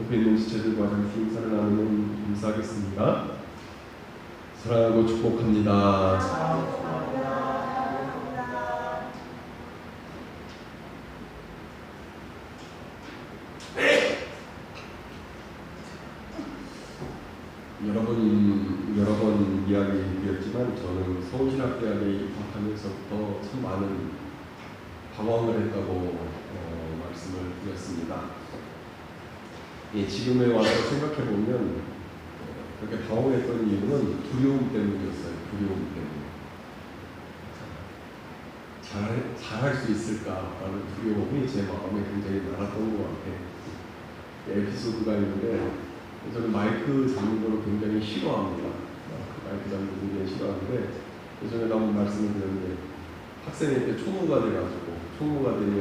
옆에 있는 지체들과 잠시 인사를 나누는 인사하겠습니다. 사랑하고 축복합니다. 여러 번 이야기 드렸지만 저는 서울신학대학에 입학하면서부터 참 많은 방황을 했다고 말씀을 드렸습니다. 지금에 와서 생각해보면 그렇게 방황했던 이유는 두려움 때문이었어요. 두려움 때문에. 잘할 수 있을까라는 두려움이 제 마음에 굉장히 많았던 것 같아요. 에피소드가 있는데 저는 마이크 잡는 걸 굉장히 싫어합니다. 마이크 잡는 걸 굉장히 싫어하는데 예전에 한번 말씀을 드렸는데 학생한테 총무가 돼가지고 총무가 되면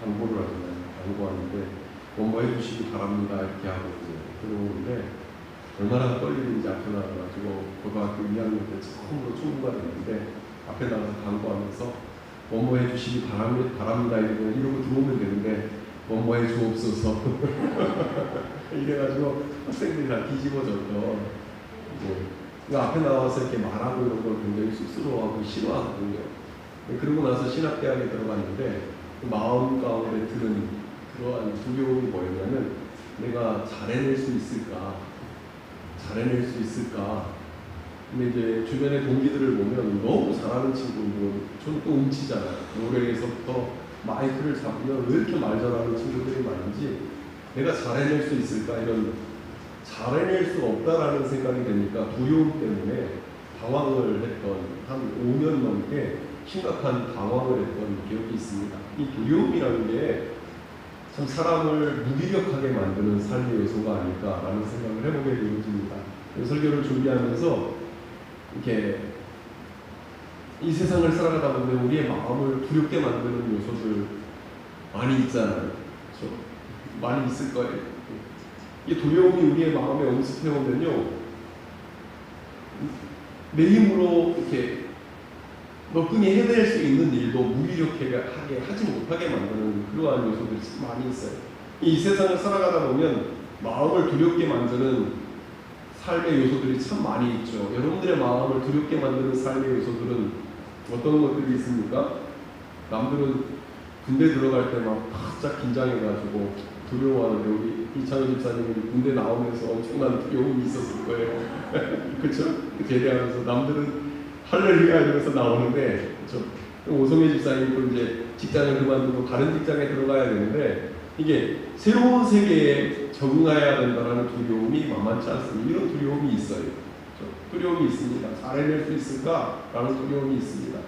광고를 하잖아요. 광고하는데 뭐 해주시기 바랍니다 이렇게 하고 들어오는데 얼마나 떨리는지 앞에 나가가지고 고등학교 2학년 때 처음으로 총무가 됐는데 앞에 나가서 광고하면서 뭐 해주시기 바랍니다 이러고 들어오면 되는데 뭐 해주옵소서 이래가지고 학생들이 다 뒤집어졌죠. 그러니까 앞에 나와서 이렇게 말하고 이런 걸 굉장히 쑥스러워하고 싫어하거든요. 그러고 나서 신학대학에 들어갔는데 그 마음 가운데 드는 그러한 두려움이 뭐였냐면 내가 잘해낼 수 있을까? 근데 이제 주변의 동기들을 보면 너무 잘하는 친구들, 저는 또 음치잖아요. 노래에서부터 마이크를 잡으면 왜 이렇게 말 잘하는 친구들이 많은지 내가 잘해낼 수 있을까? 이런 잘해낼 수 없다라는 생각이 드니까 두려움 때문에 방황을 했던 한 5년 넘게 심각한 방황을 했던 기억이 있습니다. 이 두려움이라는 게 참 사람을 무기력하게 만드는 삶의 요소가 아닐까라는 생각을 해보게 되어집니다. 설교를 준비하면서 이렇게 이 세상을 살아가다 보면 우리의 마음을 두렵게 만드는 요소들 많이 있잖아요. 그렇죠? 많이 있을 거예요. 이 두려움이 우리의 마음에 엄습해오면요, 내 힘으로 이렇게 너끈히 해낼 수 있는 일도 무기력하게 하지 못하게 만드는 그러한 요소들이 많이 있어요. 이 세상을 살아가다 보면 마음을 두렵게 만드는 삶의 요소들이 참 많이 있죠. 여러분들의 마음을 두렵게 만드는 삶의 요소들은 어떤 것들이 있습니까? 남들은 군대 들어갈 때 막 바짝 긴장해가지고 두려워하는데 우리 이창현 집사님이 군대 나오면서 엄청난 두려움이 있었을 거예요. 그렇죠? 제대하면서 남들은 할렐루야 이러면서 나오는데, 그렇죠? 오성희 집사님도 이제 직장을 그만두고 다른 직장에 들어가야 되는데 이게 새로운 세계에 적응해야 된다는 두려움이 만만치 않습니다. 이런 두려움이 있어요. 그렇죠? 두려움이 있습니다. 잘해낼 수 있을까라는 두려움이 있습니다.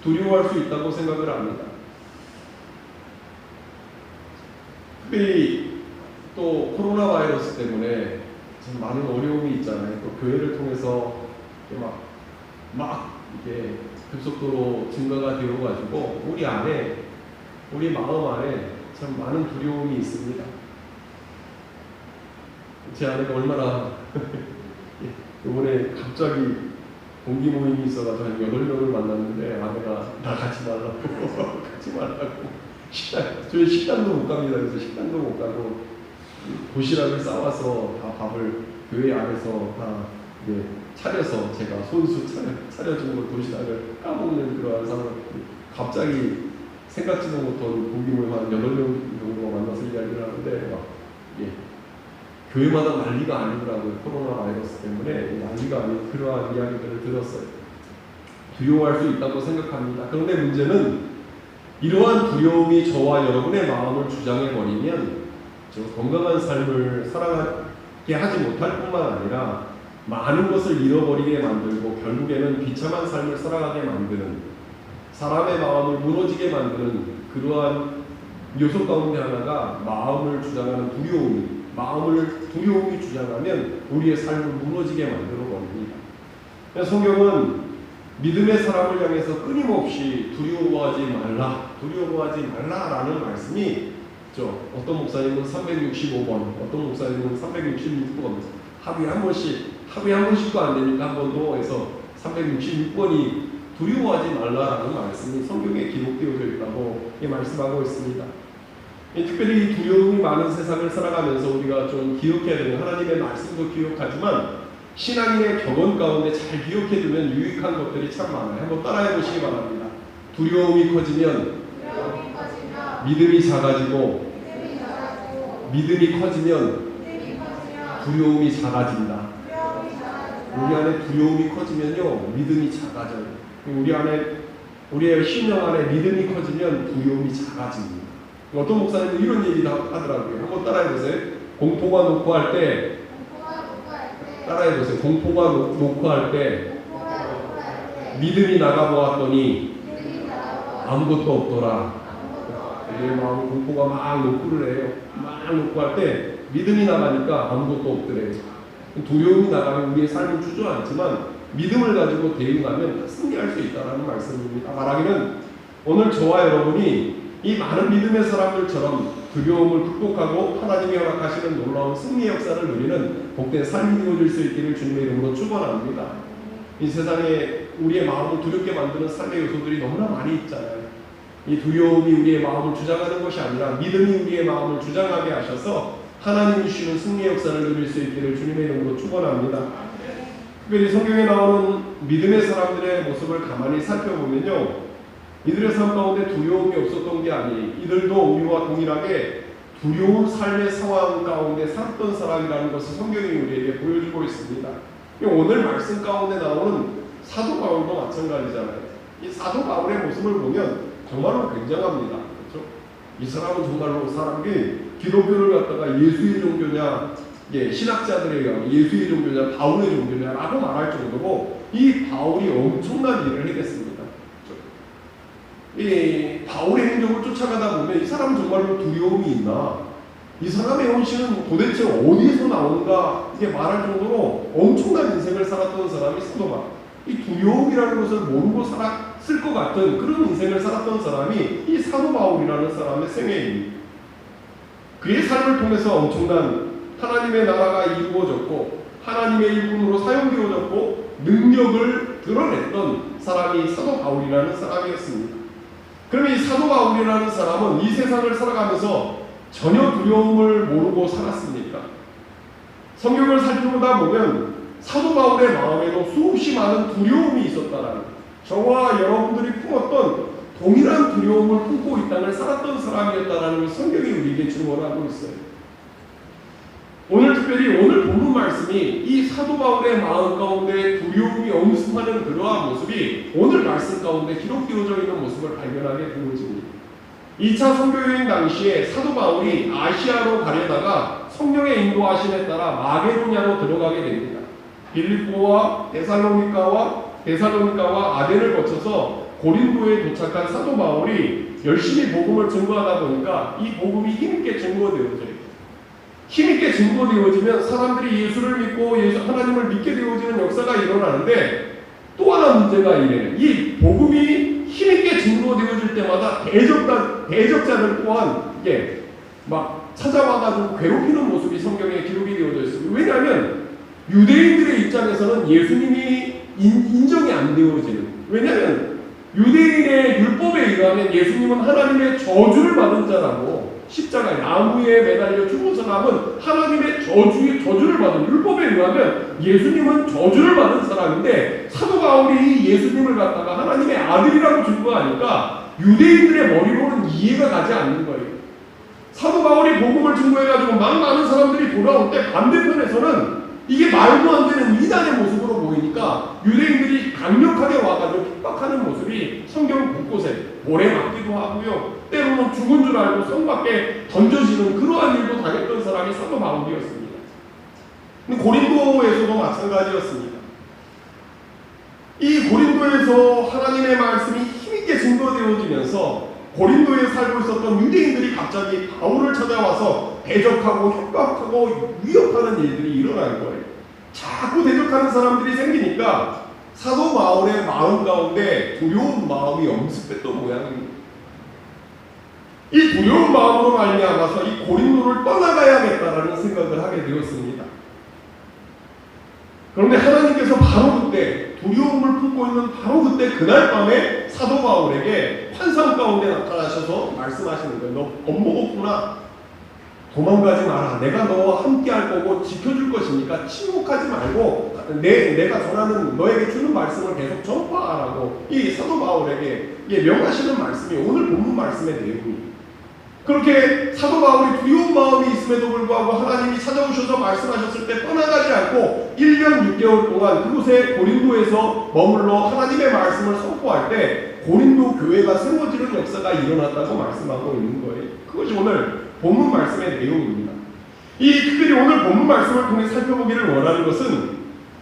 두려워할 수 있다고 생각을 합니다. 특별히 또 코로나 바이러스 때문에 참 많은 어려움이 있잖아요. 또 교회를 통해서 막 이게 급속도로 증가가 되어가지고 우리 마음 안에 참 많은 두려움이 있습니다. 제 아내가 얼마나 이번에 갑자기 동기 모임이 있어가지고 한 8명을 만났는데 아내가 나 같이 말라고 저희 식당도 못 갑니다. 그래서 식당도 못 가고 도시락을 싸와서 다 밥을 교회 안에서 다 차려서 제가 손수 차려준 걸 도시락을 까먹는 그러한 상황. 갑자기 생각지도 못한 동기모임 한 8명 정도가 만나서 이야기를 하는데 교회마다 난리가 아니더라고요. 코로나 바이러스 때문에 난리가 아닌 그러한 이야기들을 들었어요. 두려워할 수 있다고 생각합니다. 그런데 문제는 이러한 두려움이 저와 여러분의 마음을 주장해버리면 건강한 삶을 살아가게 하지 못할 뿐만 아니라 많은 것을 잃어버리게 만들고 결국에는 비참한 삶을 살아가게 만드는, 사람의 마음을 무너지게 만드는 그러한 요소 가운데 하나가 마음을 주장하는 두려움이 주장하면 우리의 삶을 무너지게 만들어 버립니다. 성경은 믿음의 사람을 향해서 끊임없이 두려워하지 말라라는 말씀이 있죠. 어떤 목사님은 365번, 어떤 목사님은 366번, 하루에 한 번씩도 안 되니까 한 번 더 해서 366번이 두려워하지 말라라는 말씀이 성경에 기록되어져 있다고 말씀하고 있습니다. 특별히 두려움이 많은 세상을 살아가면서 우리가 좀 기억해야 되는 하나님의 말씀도 기억하지만 신앙인의 경험 가운데 잘 기억해두면 유익한 것들이 참 많아요. 한번 따라해 보시기 바랍니다. 두려움이 커지면 믿음이 작아지고 믿음이 커지면 두려움이 작아진다. 우리 안에 두려움이 커지면요 믿음이 작아져요. 우리의 심령 안에 믿음이 커지면 두려움이 작아집니다. 어떤 목사님도 이런 얘기 하더라고요. 한번 따라해보세요. 공포가 놓고 할 때 따라해보세요. 공포가 놓고 할 때 믿음이 나가보았더니 아무것도 없더라. 내 마음 공포가 막 녹구를 해요. 막 녹고 할 때 믿음이 나가니까 아무것도 없더래요. 두려움이 나가면 우리의 삶은 주저앉지만 믿음을 가지고 대응하면 승리할 수 있다는 말씀입니다. 말하기는 오늘 저와 여러분이 이 많은 믿음의 사람들처럼 두려움을 극복하고 하나님이 허락하시는 놀라운 승리의 역사를 누리는 복된 삶이 되어질 수 있기를 주님의 이름으로 축원합니다. 이 세상에 우리의 마음을 두렵게 만드는 삶의 요소들이 너무나 많이 있잖아요. 이 두려움이 우리의 마음을 주장하는 것이 아니라 믿음이 우리의 마음을 주장하게 하셔서 하나님이 주시는 승리의 역사를 누릴 수 있기를 주님의 이름으로 축원합니다. 특별히 성경에 나오는 믿음의 사람들의 모습을 가만히 살펴보면요, 이들의 삶 가운데 두려움이 없었던 게 아니, 이들도 우리와 동일하게 두려운 삶의 상황 가운데 살았던 사람이라는 것을 성경이 우리에게 보여주고 있습니다. 오늘 말씀 가운데 나오는 사도 바울도 마찬가지잖아요. 이 사도 바울의 모습을 보면 정말로 굉장합니다. 그렇죠? 이 사람은 정말로 사람이 기독교를 갖다가 예수의 종교냐, 신학자들에 의하면 예수의 종교냐, 바울의 종교냐라고 말할 정도로 이 바울이 엄청난 일을 해냈습니다. 이 바울의 행적을 쫓아가다 보면 이 사람 정말로 두려움이 있나? 이 사람의 헌신은 도대체 어디에서 나오는가? 이게 말할 정도로 엄청난 인생을 살았던 사람이 사도 바울. 이 두려움이라는 것을 모르고 살았을 것 같은 그런 인생을 살았던 사람이 이 사도 바울이라는 사람의 생애입니다. 그의 삶을 통해서 엄청난 하나님의 나라가 이루어졌고 하나님의 일꾼으로 사용되어졌고 능력을 드러냈던 사람이 사도 바울이라는 사람이었습니다. 그럼 이 사도 바울이라는 사람은 이 세상을 살아가면서 전혀 두려움을 모르고 살았습니까? 성경을 살펴보다 보면 사도 바울의 마음에도 수없이 많은 두려움이 있었다라는, 저와 여러분들이 품었던 동일한 두려움을 품고 이 땅을 살았던 사람이었다라는 걸 성경이 우리에게 증언하고 있어요. 오늘 특별히 오늘 본문 말씀이 이 사도 바울의 마음 가운데 두려움이 엄습하는 그러한 모습이 오늘 말씀 가운데 기록되어져 있는 모습을 발견하게 되어집니다. 2차 선교여행 당시에 사도 바울이 아시아로 가려다가 성령의 인도하심에 따라 마게도냐로 들어가게 됩니다. 빌립보와 데살로니카와 아덴을 거쳐서 고린도에 도착한 사도 바울이 열심히 복음을 증거하다 보니까 이 복음이 힘있게 증거되어져요. 힘있게 증거되어지면 사람들이 예수를 믿고 하나님을 믿게 되어지는 역사가 일어나는데, 또 하나 문제가 이래요. 이 복음이 힘있게 증거되어질 때마다 대적자들 또한 막 찾아와가지고 괴롭히는 모습이 성경에 기록이 되어져 있습니다. 왜냐하면 유대인들의 입장에서는 예수님이 인정이 안 되어지는, 왜냐하면 유대인의 율법에 의하면 예수님은 하나님의 저주를 받은 자라고, 십자가에 나무에 매달려 죽은 사람은 하나님의 저주를 받은, 율법에 의하면 예수님은 저주를 받은 사람인데, 사도 바울이 예수님을 갖다가 하나님의 아들이라고 증거하니까 유대인들의 머리로는 이해가 가지 않는 거예요. 사도 바울이 복음을 증거해가지고 막 많은 사람들이 돌아올 때 반대편에서는 이게 말도 안 되는 이단의 모습으로 보이니까 유대인들이 강력하게 와가지고 핍박하는 모습이 성경 곳곳에 돌에 맞기도 하고요, 때로는 죽은 줄 알고 성 밖에 던져지는 그러한 일도 당했던 사람이 사도 바울이었습니다. 고린도에서도 마찬가지였습니다. 이 고린도에서 하나님의 말씀이 힘있게 증거되어지면서 고린도에 살고 있었던 유대인들이 갑자기 바울을 찾아와서 대적하고 협박하고 위협하는 일들이 일어나는 거예요. 자꾸 대적하는 사람들이 생기니까 사도 바울의 마음 가운데 두려운 마음이 엄습했던 모양입니다. 이 두려운 마음으로 말미암아서 이 고린도를 떠나가야겠다라는 생각을 하게 되었습니다. 그런데 하나님께서 바로 그때 두려움을 품고 있는 바로 그날 밤에 사도 바울에게 환상 가운데 나타나셔서 말씀하시는 거예요. 너 겁먹었구나. 도망가지 마라. 내가 너와 함께 할 거고 지켜줄 것이니까 침묵하지 말고 내가 전하는 너에게 주는 말씀을 계속 전파하라고 이 사도 바울에게 명하시는 말씀이 오늘 본문 말씀의 내용입니다. 그렇게 사도 바울이 두려운 마음이 있음에도 불구하고 하나님이 찾아오셔서 말씀하셨을 때 떠나가지 않고 1년 6개월 동안 그곳에 고린도에서 머물러 하나님의 말씀을 선포할 때 고린도 교회가 세워지는 역사가 일어났다고 말씀하고 있는 거예요. 그것이 오늘 본문 말씀의 내용입니다. 특별히 오늘 본문 말씀을 통해 살펴보기를 원하는 것은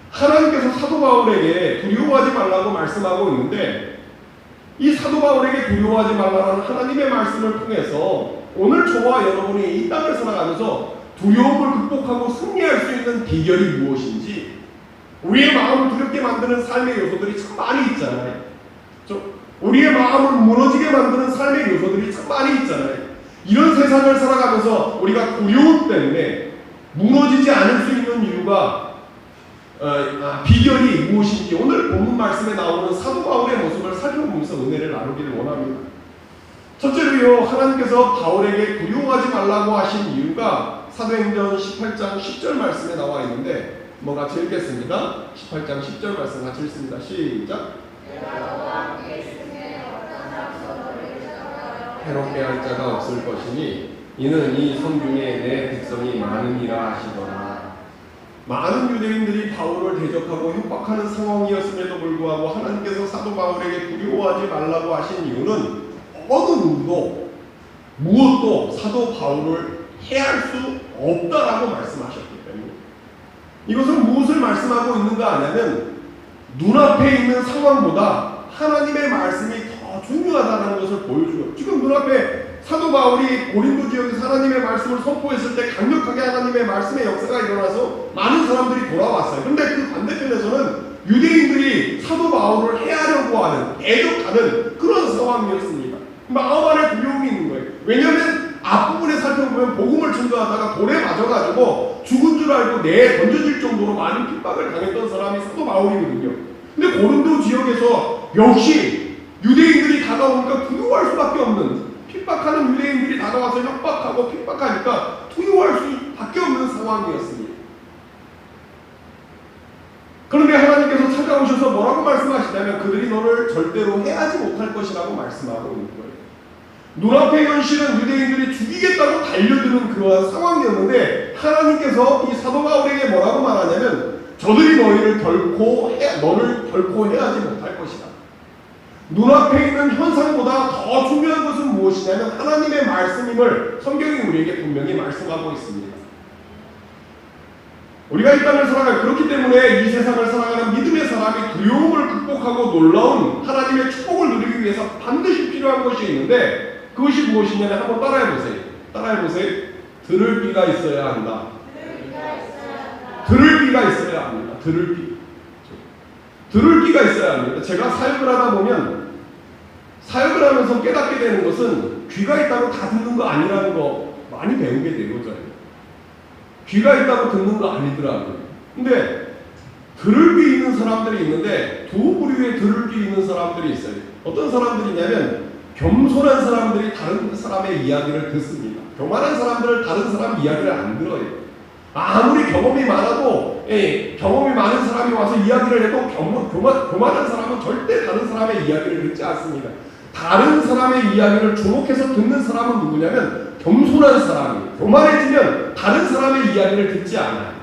하나님께서 사도 바울에게 두려워하지 말라고 말씀하고 있는데 이 사도 바울에게 두려워하지 말라는 하나님의 말씀을 통해서 오늘 저와 여러분이 이 땅을 살아가면서 두려움을 극복하고 승리할 수 있는 비결이 무엇인지 우리의 마음을 두렵게 만드는 삶의 요소들이 참 많이 있잖아요. 우리의 마음을 무너지게 만드는 삶의 요소들이 참 많이 있잖아요. 이런 세상을 살아가면서 우리가 두려움 때문에 무너지지 않을 수 있는 이유가 비결이 무엇인지 오늘 본문 말씀에 나오는 사도 바울의 모습을 살펴보면서 은혜를 나누기를 원합니다. 첫째로요, 하나님께서 바울에게 두려워하지 말라고 하신 이유가 사도행전 18장 10절 말씀에 나와 있는데 한번 같이 읽겠습니다. 18장 10절 말씀 같이 읽습니다. 시작. 해롭게 할 자가 없을 것이니 이는 이 성중에 내 백성이 많으니라 하시더라. 많은 유대인들이 바울을 대적하고 협박하는 상황이었음에도 불구하고 하나님께서 사도 바울에게 두려워하지 말라고 하신 이유는 어느 누구도 무엇도 사도 바울을 해할 수 없다라고 말씀하셨기 때문에 이것은 무엇을 말씀하고 있는가 하냐면 눈앞에 있는 상황보다 하나님의 말씀이 더 중요하다는 것을 보여주고 지금 눈앞에 사도 바울이 고린도 지역에서 하나님의 말씀을 선포했을 때 강력하게 하나님의 말씀의 역사가 일어나서 많은 사람들이 돌아왔어요. 그런데 그 반대편에서는 유대인들이 사도 바울을 해하려고 하는 대적하는 그런 상황이었습니다. 마음 안에 두려움이 있는 거예요. 왜냐하면 앞부분에 살펴보면 복음을 전도하다가 돌에 맞아가지고 죽은 줄 알고 내에 던져질 정도로 많은 핍박을 당했던 사람이 사도 바울이거든요. 근데 고린도 지역에서 역시 유대인들이 다가오니까 두려워할 수밖에 없는 핍박하는 유대인들이 다가와서 협박하고 핍박하니까 두려워할 수밖에 없는 상황이었습니다. 그런데 하나님께서 찾아오셔서 뭐라고 말씀하시냐면 그들이 너를 절대로 해하지 못할 것이라고 말씀하고 있는 거예요. 눈앞의 현실은 유대인들이 죽이겠다고 달려드는 그러한 상황이었는데 하나님께서 이 사도 바울에게 뭐라고 말하냐면 저들이 너를 결코 해하지 못할 것이다. 눈앞에 있는 현상보다 더 중요한 것은 무엇이냐면 하나님의 말씀임을 성경이 우리에게 분명히 말씀하고 있습니다. 우리가 이 땅을 살아가요. 그렇기 때문에 이 세상을 살아가는 믿음의 사람이 두려움을 극복하고 놀라운 하나님의 축복을 누리기 위해서 반드시 필요한 것이 있는데 그것이 무엇이냐면 한번 따라해보세요. 들을 귀가 있어야 한다. 들을 귀가 있어야 합니다. 들을 귀가 있어야 합니다. 제가 사역을 하다 보면 사역을 하면서 깨닫게 되는 것은 귀가 있다고 다 듣는 거 아니라는 거 많이 배우게 되거든요. 귀가 있다고 듣는 거 아니더라고요. 근데 들을 귀 있는 사람들이 있는데 두 부류의 들을 귀 있는 사람들이 있어요. 어떤 사람들이냐면 겸손한 사람들이 다른 사람의 이야기를 듣습니다. 교만한 사람들은 다른 사람 이야기를 안 들어요. 아무리 경험이 많아도 경험이 많은 사람이 와서 이야기를 해도 교만한 사람은 절대 다른 사람의 이야기를 듣지 않습니다. 다른 사람의 이야기를 주목해서 듣는 사람은 누구냐면 겸손한 사람이에요. 교만해지면 다른 사람의 이야기를 듣지 않아요.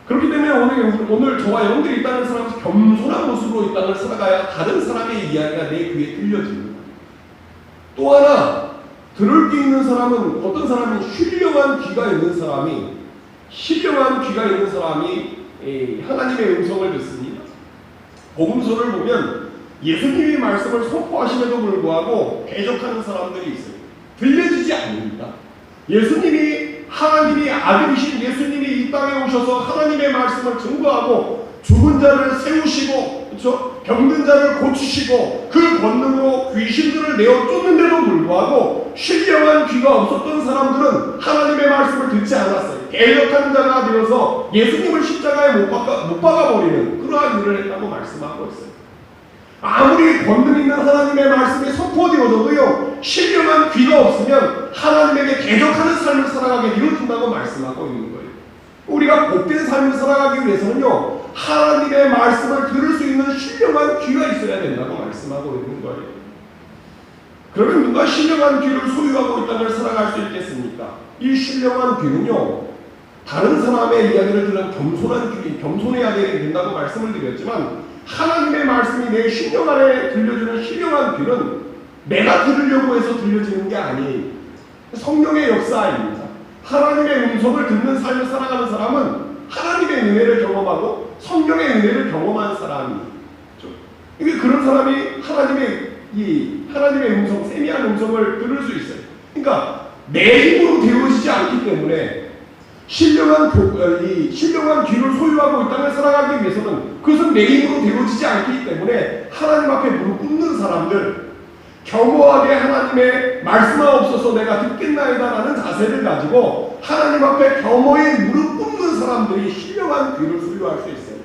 그렇기 때문에 오늘 저와 여러분들이 이 땅을 살아가면서 겸손한 모습으로 이 땅을 살아가야 다른 사람의 이야기가 내 귀에 들려집니다. 또 하나 들을 귀 있는 사람은 어떤 사람이 신령한 귀가 있는 사람이 하나님의 음성을 듣습니다. 복음서를 보면 예수님이 말씀을 선포하심에도 불구하고 대적하는 사람들이 있어요. 들려지지 않습니다. 하나님이 아들이신 예수님이 이 땅에 오셔서 하나님의 말씀을 증거하고 죽은 자를 세우시고 그렇죠? 병든 자를 고치시고 그 권능으로 귀신들을 내어 쫓는데도 불구하고 신령한 귀 귀가 없었던 사람들은 하나님의 말씀을 듣지 않았어요. 개혁하는 자가 되어서 예수님을 십자가에 못 박아버리는 그러한 일을 했다고 말씀하고 있어요. 아무리 권능 있는 하나님의 말씀이 선포되어져도요, 신령한 귀가 없으면 하나님에게 대적하는 삶을 살아가게 되어진다고 말씀하고 있는 거예요. 우리가 복된 삶을 살아가기 위해서는요, 하나님의 말씀을 들을 수 있는 신령한 귀가 있어야 된다고 말씀하고 있는 거예요. 그러면 누가 신령한 귀를 소유하고 있다면 살아갈 수 있겠습니까? 이 신령한 귀는요, 다른 사람의 이야기를 들은 겸손한 귀, 겸손해야 된다고 말씀을 드렸지만, 하나님의 말씀이 내 신령 안에 들려주는 신령한 귀는 내가 들으려고 해서 들려지는 게 아니에요. 성령의 역사입니다. 하나님의 음성을 듣는 삶을 살아가는 사람은 하나님의 은혜를 경험하고 성령의 은혜를 경험한 사람이죠. 이게 그런 사람이 하나님의 음성, 세미한 음성을 들을 수 있어요. 그러니까 내 힘으로 되어지지 않기 때문에 신령한 귀를 소유하고 이 땅을 살아가기 위해서는 그것은 내 힘으로 되어지지 않기 때문에 하나님 앞에 무릎 꿇는 사람들, 겸허하게 하나님의 말씀하옵소서 내가 듣겠나이다라는 자세를 가지고 하나님 앞에 겸허히 무릎 꿇는 사람들이 신령한 귀를 소유할 수 있어요.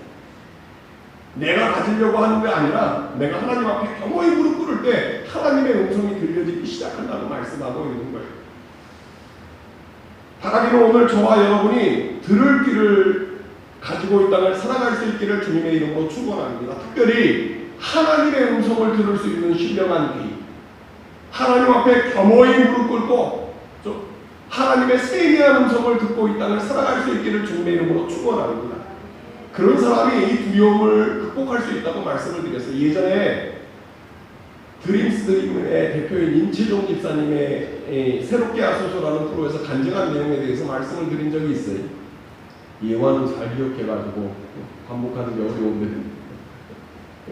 내가 가지려고 하는 게 아니라 내가 하나님 앞에 겸허히 무릎 꿇을 때 하나님의 음성이 들려지기 시작한다고 말씀하고 있는 거예요. 바라기로 오늘 저와 여러분이 들을 귀를 가지고 이 땅을 살아갈 수 있기를 주님의 이름으로 축원합니다. 특별히 하나님의 음성을 들을 수 있는 신령한 귀, 하나님 앞에 겸허히 무릎 꿇고 하나님의 세미한 음성을 듣고 이 땅을 살아갈 수 있기를 주님의 이름으로 축원합니다. 그런 사람이 이 두려움을 극복할 수 있다고 말씀을 드렸어요. 예전에 드림의 대표인 임채종 집사님의 새롭게 하소서라는 프로에서 간증한 내용에 대해서 말씀을 드린 적이 있어요. 예화는 잘 기억해가지고 반복하는 게 어려운데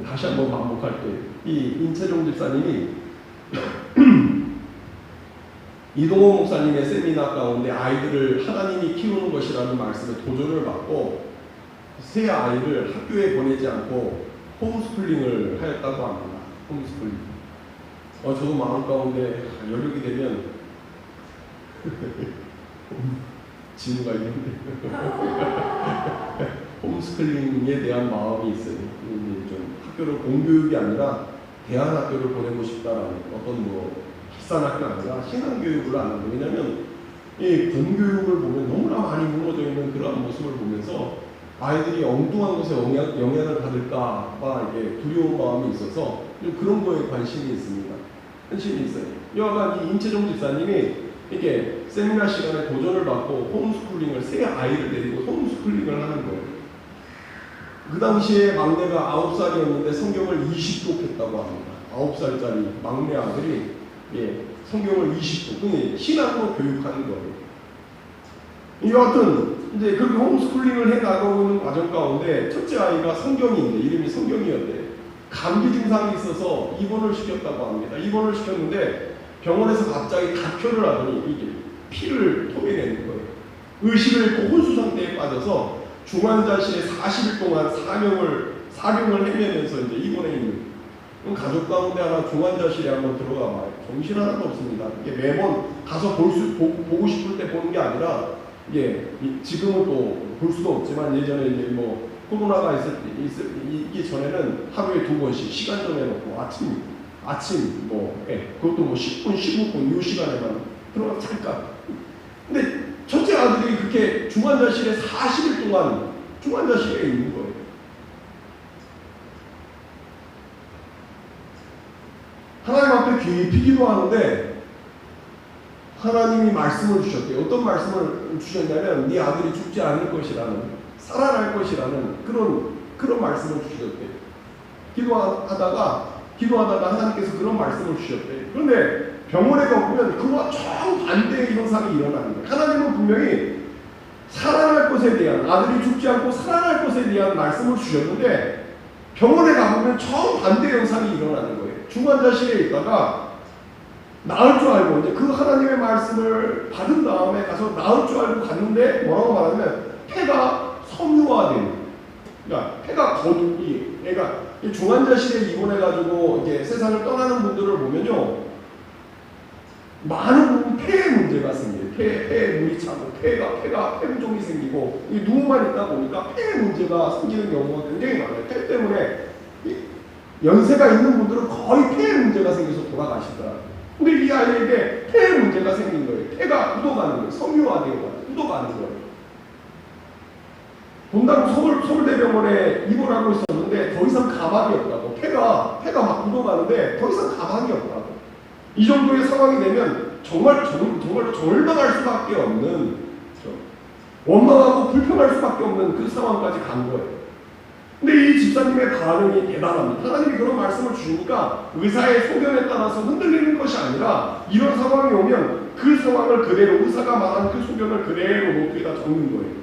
다시 한번 반복할게요. 이 임채종 집사님이 이동호 목사님의 세미나 가운데 아이들을 하나님이 키우는 것이라는 말씀에 도전을 받고 새 아이를 학교에 보내지 않고 홈스쿨링을 하였다고 합니다. 홈스쿨링. 저도 마음 가운데 여력이 되면 진우가 있는데 홈스쿨링에 대한 마음이 있어요. 좀 학교를 공교육이 아니라 대안학교를 보내고 싶다라는 어떤 비싼 학교가 아니라 신앙교육을 안 하고, 왜냐하면 이 공교육을 보면 너무나 많이 무너져 있는 그러한 모습을 보면서 아이들이 엉뚱한 곳에 영향을 받을까 봐 이게 두려운 마음이 있어서 그런 거에 관심이 있습니다. 관심이 있어요. 여하간 이 임채종 집사님이 이게 세미나 시간에 도전을 받고 홈스쿨링을 새 아이를 데리고 홈스쿨링을 하는 거예요. 그 당시에 막내가 9살이었는데 성경을 20독 했다고 합니다. 9살짜리 막내 아들이 성경을 20독, 신학으로 교육하는 거예요. 여하튼 이제 그렇게 홈스쿨링을 해 나가고 있는 과정 가운데 첫째 아이가 성경인데 이름이 성경이었대. 감기 증상이 있어서 입원을 시켰다고 합니다. 입원을 시켰는데 병원에서 갑자기 각혈을 하더니 이게 피를 토해내는 거예요. 의식을 잃고 혼수 상태에 빠져서 중환자실에 40일 동안 사경을 헤매면서 이제 입원해 있는. 가족 가운데 하나 중환자실에 한번 들어가 봐요. 정신 하나도 없습니다. 이게 매번 가서 보고 싶을 때 보는 게 아니라 지금은 또 볼 수도 없지만 예전에 이제 코로나가 있기 전에는 하루에 2번씩 시간 정해놓고 아침 그것도 10분, 15분 이 시간에만 들어가 잠깐. 근데 첫째 아들이 그렇게 중환자실에 40일 동안 중환자실에 있는 거예요. 하나님 앞에 깊이 기도하는데 하나님이 말씀을 주셨대요. 어떤 말씀을 주셨냐면 네 아들이 죽지 않을 것이라는, 살아날 것이라는 그런 말씀을 주셨대요. 기도하다가 하나님께서 그런 말씀을 주셨대요. 그런데 병원에 가보면 그와 정반대의 현상이 일어나는 거예요. 하나님은 분명히 살아날 것에 대한, 아들이 죽지 않고 살아날 것에 대한 말씀을 주셨는데 병원에 가보면 정반대 현상이 일어나는 거예요. 중환자실에 있다가 나을 줄 알고 이제 그 하나님의 말씀을 받은 다음에 가서 나을 줄 알고 갔는데 뭐라고 말하냐면 폐가 섬유화된, 그러니까 폐가 거두기, 그러니까 중환자실에 입원해가지고 이제 세상을 떠나는 분들을 보면요, 많은 부분 폐의 문제가 생겨요. 폐에 물이 차고 폐가 폐부종이 생기고 이 누워만 있다 보니까 폐 문제가 생기는 경우가 굉장히 많아요. 폐 때문에 연세가 있는 분들은 거의 폐 문제가 생겨서 돌아가시더라고요. 근데 이 아이에게 폐 문제가 생긴 거예요. 폐가 굳어가는 거예요. 섬유화되어가지고 굳어가는 거예요. 본당 서울대병원에 입원을 하고 있었는데 더 이상 가망이 없다고. 폐가 막 굳어가는데 더 이상 가망이 없다고. 이 정도의 상황이 되면 정말로 절망할 수밖에 없는, 원망하고 불평할 수밖에 없는 그 상황까지 간 거예요. 근데 이 집사님의 반응이 대단합니다. 하나님이 그런 말씀을 주시니까 의사의 소견에 따라서 흔들리는 것이 아니라 이런 상황이 오면 그 상황을 그대로, 의사가 말한 그 소견을 그대로 노트에다 적는 거예요.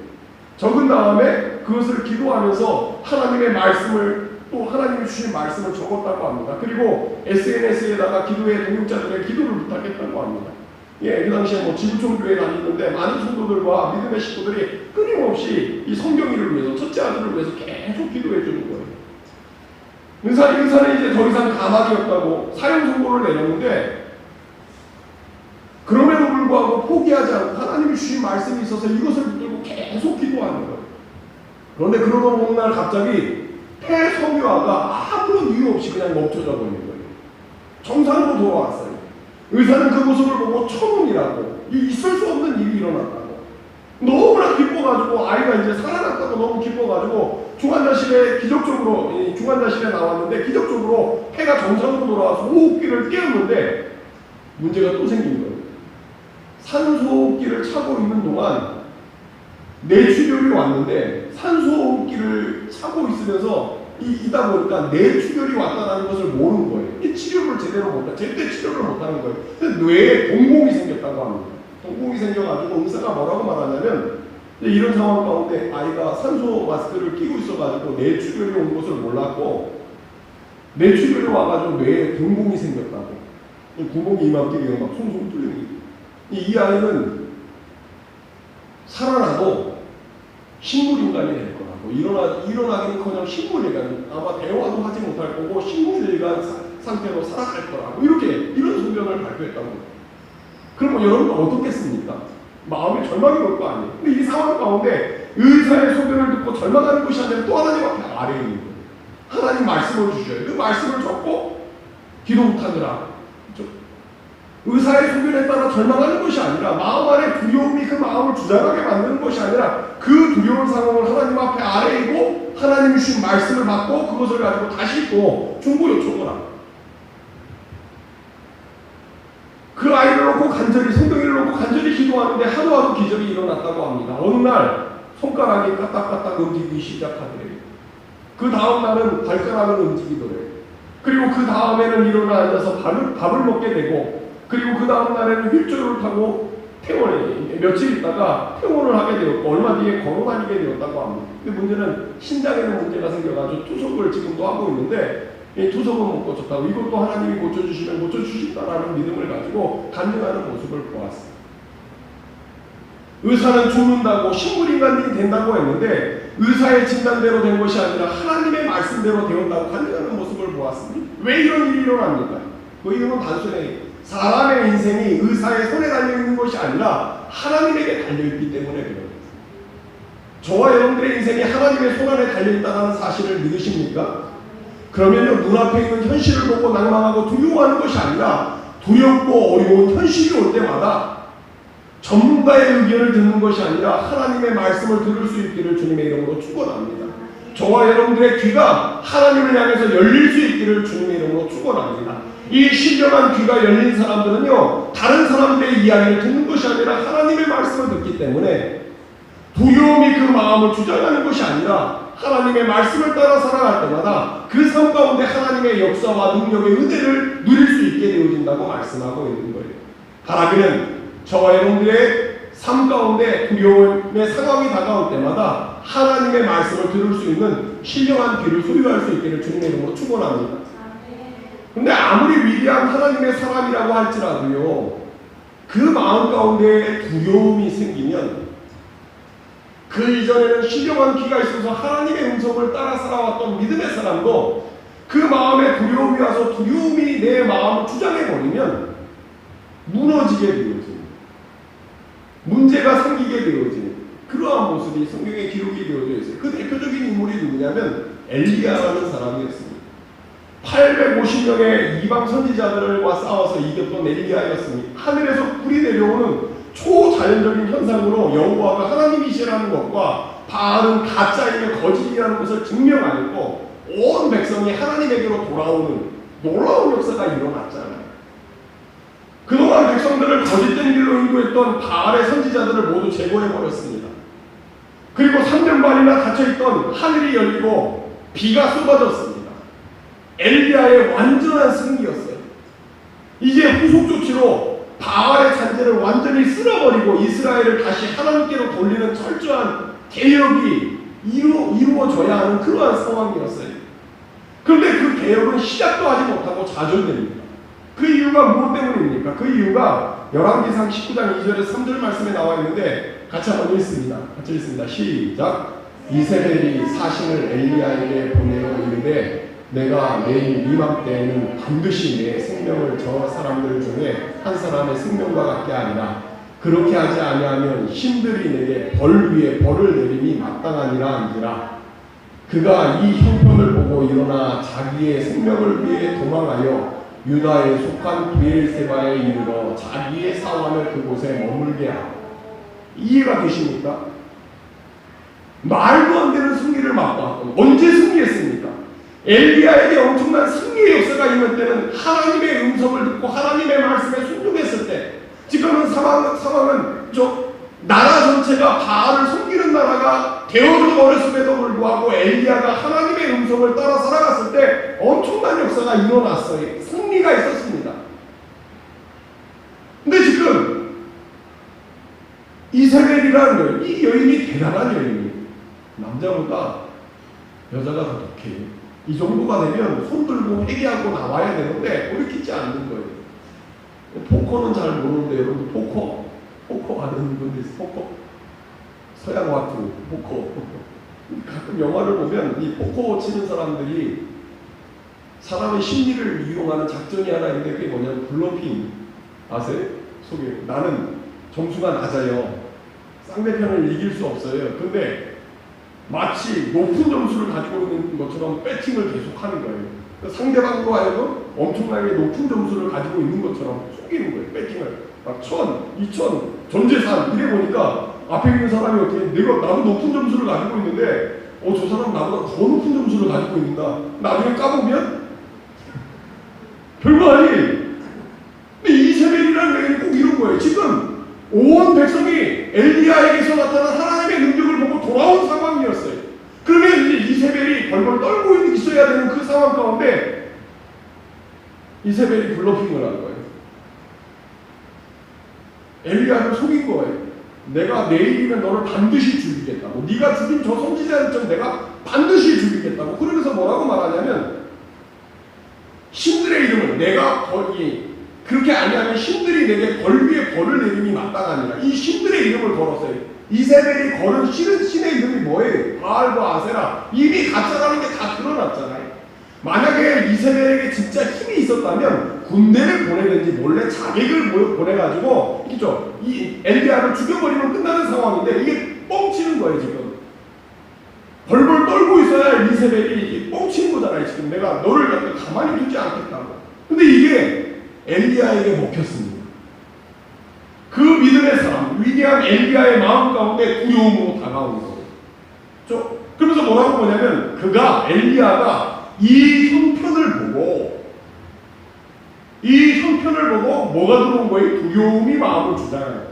적은 다음에 그것을 기도하면서 하나님의 말씀을, 또 하나님이 주신 말씀을 적었다고 합니다. 그리고 SNS에다가 기도의 동역자들의 기도를 부탁했다고 합니다. 그 당시에 지구촌교회 다니는데 많은 성도들과 믿음의 식구들이 끊임없이 이 성경이를 위해서, 첫째 아들을 위해서 계속 기도해 주는 거예요. 의사는 이제 더 이상 가망이 없다고 사형 선고를 내렸는데, 그럼에도 불구하고 포기하지 않고 하나님이 주신 말씀이 있어서 이것을 붙들고 계속 기도하는 거예요. 그런데 그러던 어느 날 갑자기 폐 섬유화가 아무런 이유 없이 그냥 멈춰져 버리는 거예요. 정상으로 돌아왔어요. 의사는 그 모습을 보고 천운이라고, 있을 수 없는 일이 일어났다고, 너무나 기뻐가지고, 아이가 이제 살아났다고 너무 기뻐가지고 중환자실에 나왔는데 기적적으로 폐가 정상으로 돌아와서 호흡기를 떼었는데 문제가 또 생긴 거예요. 산소호흡기를 차고 있는 동안 뇌출혈이 왔는데, 산소호흡기를 차고 있으면서 있다 보니까 뇌출혈이 왔다는 것을 모르는 거예요. 이 치료를 제때 치료를 못하는 거예요. 뇌에 동공이 생겼다고 합니다. 동공이 생겨가지고 의사가 뭐라고 말하냐면, 이런 상황 가운데 아이가 산소 마스크를 끼고 있어가지고 뇌출혈이 온 것을 몰랐고, 뇌출혈이 와가지고 뇌에 동공이 생겼다고. 이 구멍이 이만큼이 막 송송 뚫리는. 이 아이는 살아나도 식물인간이 될 거라고, 일어나기는커녕 식물인간, 아마 대화도 하지 못할 거고 식물인간 상태로 살아갈 거라고, 이런 소견을 발표했다고. 그럼 여러분 어떻겠습니까? 마음에 절망이 올 거 아니에요. 근데 이 상황 가운데 의사의 소견을 듣고 절망하는 것이 아니라 또 하나님 앞에 아래에 있는 거예요. 하나님 말씀을 주셔요. 그 말씀을 적고 기도 못하느라, 의사의 소견에 따라 절망하는 것이 아니라, 마음 안에 두려움이 그 마음을 주장하게 만드는 것이 아니라, 그 두려운 상황을 하나님 앞에 아래이고 하나님이 주신 말씀을 받고 그것을 가지고 다시 또 중보 요청을 합니다. 그 아이를 놓고 성경을 놓고 간절히 기도하는데 하루하루 기적이 일어났다고 합니다. 어느 날 손가락이 까딱까딱 움직이기 시작하더래요. 그 다음 날은 발가락을 움직이더래요. 그리고 그 다음에는 일어나 앉아서 밥을 먹게 되고, 그리고 그 다음 날에는 휠체어를 타고 며칠 있다가 퇴원을 하게 되었고, 얼마 뒤에 걸어다니게 되었다고 합니다. 근데 문제는 신장에는 문제가 생겨가지고 투석을 지금도 하고 있는데, 이 투석은 못 고쳤다고, 이것도 하나님이 고쳐주시면 고쳐주신다라는 믿음을 가지고 간증하는 모습을 보았습니다. 의사는 죽는다고, 식물인간이 된다고 했는데 의사의 진단대로 된 것이 아니라 하나님의 말씀대로 되었다고 간증하는 모습을 보았습니다. 왜 이런 일이 일어납니까? 그 이유는 단순히 사람의 인생이 의사의 손에 달려있는 것이 아니라 하나님에게 달려있기 때문에 그래요. 저와 여러분들의 인생이 하나님의 손 안에 달려있다는 사실을 믿으십니까? 그러면요, 눈앞에 있는 현실을 보고 낭망하고 두려워하는 것이 아니라, 두렵고 어려운 현실이 올 때마다 전문가의 의견을 듣는 것이 아니라 하나님의 말씀을 들을 수 있기를 주님의 이름으로 축원합니다. 저와 여러분들의 귀가 하나님을 향해서 열릴 수 있기를 주님의 이름으로 축원합니다. 이 신령한 귀가 열린 사람들은요, 다른 사람들의 이야기를 듣는 것이 아니라 하나님의 말씀을 듣기 때문에 두려움이 그 마음을 주장하는 것이 아니라 하나님의 말씀을 따라 살아갈 때마다 그 삶 가운데 하나님의 역사와 능력의 은혜를 누릴 수 있게 되어진다고 말씀하고 있는 거예요. 바라기는 저와 여러분들의 삶 가운데 두려움의 상황이 다가올 때마다 하나님의 말씀을 들을 수 있는 신령한 귀를 소유할 수 있기를 주님의 이름으로 축원합니다. 근데 아무리 위대한 하나님의 사람이라고 할지라도요, 그 마음 가운데 두려움이 생기면, 그 이전에는 신령한 귀가 있어서 하나님의 음성을 따라 살아왔던 믿음의 사람도 그 마음에 두려움이 와서 두려움이 내 마음을 주장해버리면 무너지게 되어지는, 문제가 생기게 되어지는 그러한 모습이 성경에 기록이 되어져 있어요. 그 대표적인 인물이 누구냐면 엘리야라는 사람이었습니다. 850명의 이방 선지자들과 싸워서 이겼던 엘리야였으니 하늘에서 불이 내려오는 초자연적인 현상으로 여호와가 하나님이시라는 것과 바알은 가짜이며 거짓이라는 것을 증명하였고 온 백성이 하나님에게로 돌아오는 놀라운 역사가 일어났잖아요. 그동안 백성들을 거짓된 길로 인도했던 바알의 선지자들을 모두 제거해버렸습니다. 그리고 3년 반이나 닫혀있던 하늘이 열리고 비가 쏟아졌습니다. 엘리야의 완전한 승리였어요. 이제 후속 조치로 바알의 잔재를 완전히 쓸어버리고 이스라엘을 다시 하나님께로 돌리는 철저한 개혁이 이루어져야 하는 그러한 상황이었어요. 그런데 그 개혁은 시작도 하지 못하고 좌절됩니다. 그 이유가 무엇 때문입니까? 그 이유가 열왕기상 19장 2절에 3절 말씀에 나와 있는데 같이 한번 읽습니다. 같이 읽습니다. 시작. 이세벨이 사신을 엘리야에게 보내어 이르되 내가 내일 이맘때에는 반드시 내 생명을 저 사람들 중에 한 사람의 생명과 같게 하리라. 그렇게 하지 아니하면 신들이 내게 벌 위에 벌을 내림이 마땅하니라 한지라. 그가 이 형편을 보고 일어나 자기의 생명을 위해 도망하여 유다에 속한 브엘세바에 이르러 자기의 사원을 그곳에 머물게 하고. 이해가 되십니까? 말도 안 되는 승리를 맛보았고 언제 승리했습니까? 엘리야에게 엄청난 승리의 역사가 임할 때는 하나님의 음성을 듣고 하나님의 말씀에 순종했을 때, 지금은 상황은 나라 전체가 바알을 섬기는 나라가 되어져 버렸음에도 불구하고 엘리야가 하나님의 음성을 따라 살아갔을 때 엄청난 역사가 일어났어요. 승리가 있었습니다. 근데 지금 이세벨이라는 여인, 이 여인이 대단한 여인이에요. 남자보다 여자가 더 독해요. 이 정도가 되면 손 들고 회개하고 나와야 되는데 돌이키지 않는 거예요. 포커는 잘 모르는데 여러분 포커 아는 분들 있어요. 포커 서양 와투 포커 가끔 영화를 보면 이 포커 치는 사람들이 사람의 심리를 이용하는 작전이 하나 있는데 그게 뭐냐면 블러핑 아세요? 속에 나는 점수가 낮아요. 상대편을 이길 수 없어요. 근데 마치 높은 점수를 가지고 있는 것처럼 배팅을 계속하는 거예요. 상대방으로 하여금 엄청나게 높은 점수를 가지고 있는 것처럼 속이는 거예요. 배팅을 막 1000, 2000, 전재산 이래 보니까 앞에 있는 사람이 어떻게 나도 높은 점수를 가지고 있는데 저 사람 나보다 더 높은 점수를 가지고 있는다. 나중에 까보면 별거 아니에요. 근데 이세벨이라는 여인이 꼭 이런 거예요. 지금 온 백성이 엘리야에게서 나타난 하나님의 능력을 보고 돌아온 상황이었어요. 그러면 이제 이세벨이 벌벌 떨고 있어야 되는 그 상황 가운데 이세벨이 블러핑을 한 거예요. 엘리야를 속인 거예요. 내가 내일이면 너를 반드시 죽이겠다고. 네가 죽인 저 선지자를 내가 반드시 죽이겠다고. 그러면서 뭐라고 말하냐면 신들의 이름을 내가 그렇게 아니하면 신들이 내게 벌 위에 벌을 내림이 마땅하니라. 이 신들의 이름을 걸었어요. 이세벨이 걸은 신의 이름이 뭐예요? 바알과 아세라. 이미 가짜라는 게 다 드러났잖아요. 만약에 이세벨에게 진짜 힘이 있었다면 군대를 보내든지 몰래 자객을 보내가지고 이 엘리야를 죽여버리면 끝나는 상황인데 이게 뻥치는 거예요. 지금 벌벌 떨고 있어야 이세벨이 뻥치는 거잖아요. 지금 내가 너를 가만히 두지 않겠다고. 근데 이게 엘리야에게 먹혔습니다. 그 믿음의 사람, 위대한 엘리야의 마음 가운데 두려움으로 다가오는 거예요. 그러면서 뭐라고 보냐면 엘리야가 이 형편을 보고 뭐가 들어온 거예요? 두려움이 마음을 주잖아요.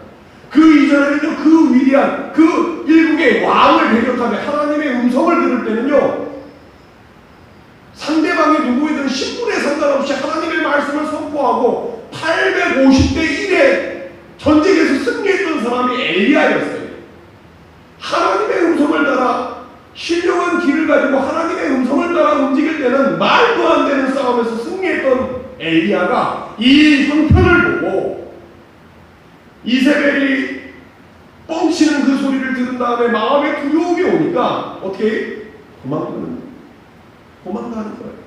그 이전에는요, 그 위대한 그 일국의 왕을 배격하며 하나님의 음성을 들을 때는요, 상대방이 누구이든 신분에 상관없이 하나님의 말씀을 선포하고 850대 1의 전쟁에서 승리했던 사람이 엘리야였어요. 하나님의 음성을 따라 신령한 길을 가지고 하나님의 음성을 따라 움직일 때는 말도 안 되는 싸움에서 승리했던 엘리야가 이 형편을 보고 이세벨이 뻥치는 그 소리를 들은 다음에 마음에 두려움이 오니까 어떻게 도망가는 거예요.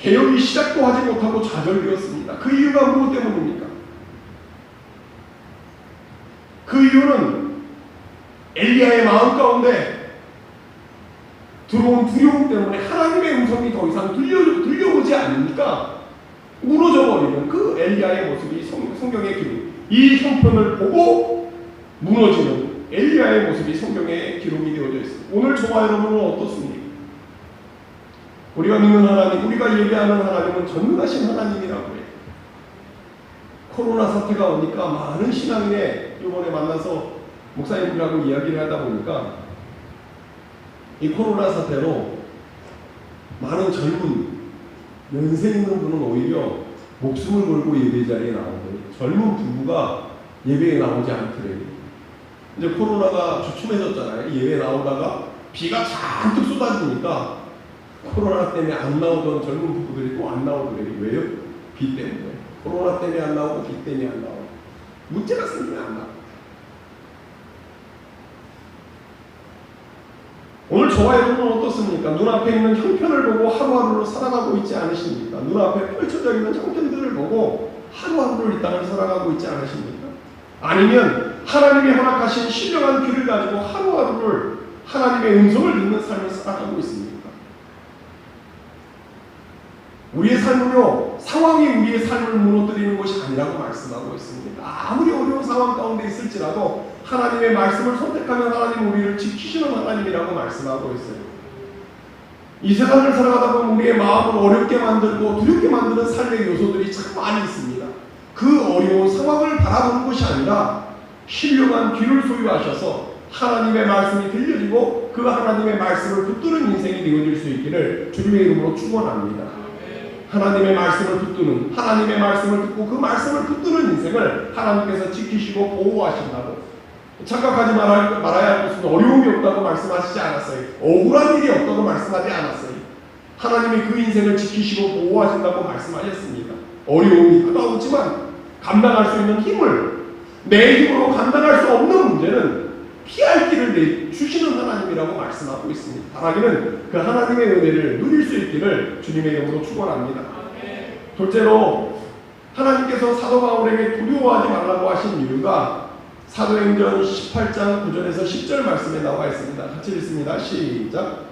개혁이 시작도 하지 못하고 좌절되었습니다. 그 이유가 무엇 때문입니까? 그 이유는 엘리야의 마음 가운데 들어온 두려움 때문에 하나님의 음성이 더 이상 들려오지 않으니까 무너져 버리는 그 엘리야의 모습이 성경의 기록. 이 형편을 보고 무너지는 엘리야의 모습이 성경에 기록이 되어져 있습니다. 오늘 저와 여러분은 어떻습니까? 우리가 믿는 하나님, 우리가 예배하는 하나님은 전능하신 하나님이라고 해요. 코로나 사태가 오니까 많은 신앙인의 이번에 만나서 목사님들하고 이야기를 하다 보니까 이 코로나 사태로 많은 젊은 연세 있는 분은 오히려 목숨을 걸고 예배 자리에 나오고 젊은 부부가 예배에 나오지 않더래요. 이제 코로나가 주춤해졌잖아요. 예배 나오다가 비가 잔뜩 쏟아지니까 코로나 때문에 안 나오던 젊은 부부들이 또 안 나오더래요. 왜요? 비 때문에. 코로나 때문에 안 나오고 비 때문에 안 나오고 문제가 생기면 안 나오고. 오늘 저와 여러분은 어떻습니까? 눈앞에 있는 형편을 보고 하루하루를 살아가고 있지 않으십니까? 눈앞에 펼쳐져 있는 형편들을 보고 하루하루를 이 땅을 살아가고 있지 않으십니까? 아니면 하나님이 허락하신 신령한 귀를 가지고 하루하루를 하나님의 음성을 듣는 삶을 살아가고 있습니까? 우리의 삶은요, 상황이 우리의 삶을 무너뜨리는 것이 아니라고 말씀하고 있습니다. 아무리 어려운 상황 가운데 있을지라도 하나님의 말씀을 선택하면 하나님 우리를 지키시는 하나님이라고 말씀하고 있어요. 이 세상을 살아가다 보면 우리의 마음을 어렵게 만들고 두렵게 만드는 삶의 요소들이 참 많이 있습니다. 그 어려운 상황을 바라보는 것이 아니라 신령한 귀를 소유하셔서 하나님의 말씀이 들려지고 그 하나님의 말씀을 붙드는 인생이 되어질 수 있기를 주님의 이름으로 축원합니다. 하나님의 말씀을 붙드는, 하나님의 말씀을 듣고 그 말씀을 붙드는 인생을 하나님께서 지키시고 보호하신다고. 착각하지 말아야 할 것은 어려움이 없다고 말씀하시지 않았어요. 억울한 일이 없다고 말씀하지 않았어요. 하나님이 그 인생을 지키시고 보호하신다고 말씀하셨습니다. 어려움이 크다오지만 감당할 수 있는 힘을, 내 힘으로 감당할 수 없는 문제는 피할 길을 주시는 하나님이라고 말씀하고 있습니다. 바라기는 그 하나님의 은혜를 누릴 수 있기를 주님의 이름으로 축원합니다. 둘째로 하나님께서 사도 바울에게 두려워하지 말라고 하신 이유가 사도행전 18장 9절에서 10절 말씀에 나와 있습니다. 같이 읽습니다. 시작.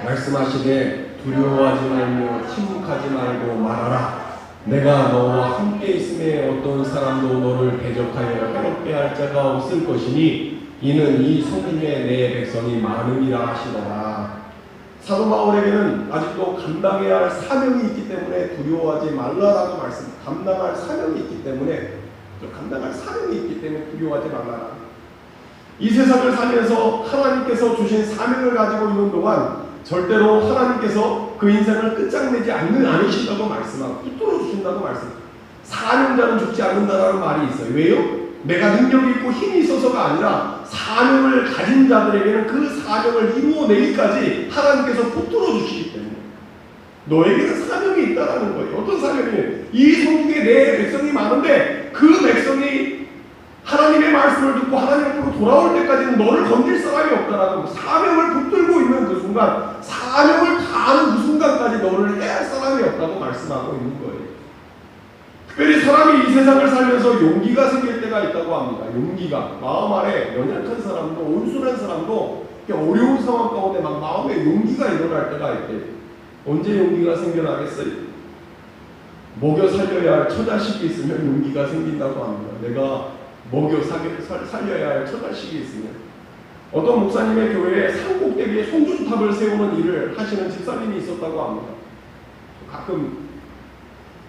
말씀하시되 두려워하지 말며 침묵하지 말고 말하라. 내가 너와 함께 있음에 어떤 사람도 너를 대적하여 해롭게 할 자가 없을 것이니 이는 이 성중에 내 백성이 많음이라 하시더라. 사도 바울에게는 아직도 감당해야 할 사명이 있기 때문에 두려워하지 말라라고 말씀합니다. 감당할 사명이 있기 때문에 두려워하지 말라라. 이 세상을 살면서 하나님께서 주신 사명을 가지고 있는 동안 절대로 하나님께서 그 인생을 끝장내지 않으신다고 말씀하고 붙들어 주신다고 말씀합니다. 사명자는 죽지 않는다라는 말이 있어요. 왜요? 내가 능력이 있고 힘이 있어서가 아니라 사명을 가진 자들에게는 그 사명을 이루어내기까지 하나님께서 붙들어 주시기 때문에 너에게는 사명이 있다라는 거예요. 어떤 사명이에요? 이 성중에 내 백성이 많은데 그 백성이 하나님의 말씀을 듣고 하나님 앞으로 돌아올 때까지는 너를 건질 사람이 없다라고. 사명을 붙들고 있는 그 순간, 사명을 다하는 그 순간까지 너를 해할 사람이 없다고 말씀하고 있는 거예요. 특별히 사람이 이 세상을 살면서 용기가 생길 때가 있다고 합니다. 용기가. 마음 안에 연약한 사람도, 온순한 사람도 어려운 상황 가운데 막 마음에 용기가 일어날 때가 있대요. 언제 용기가 생겨나겠어요? 먹여 살려야 할 처자식이 있으면 용기가 생긴다고 합니다. 내가 먹여 살려야 할 처자식이 있으면. 어떤 목사님의 교회에 산꼭대기에 송전탑을 세우는 일을 하시는 집사님이 있었다고 합니다. 가끔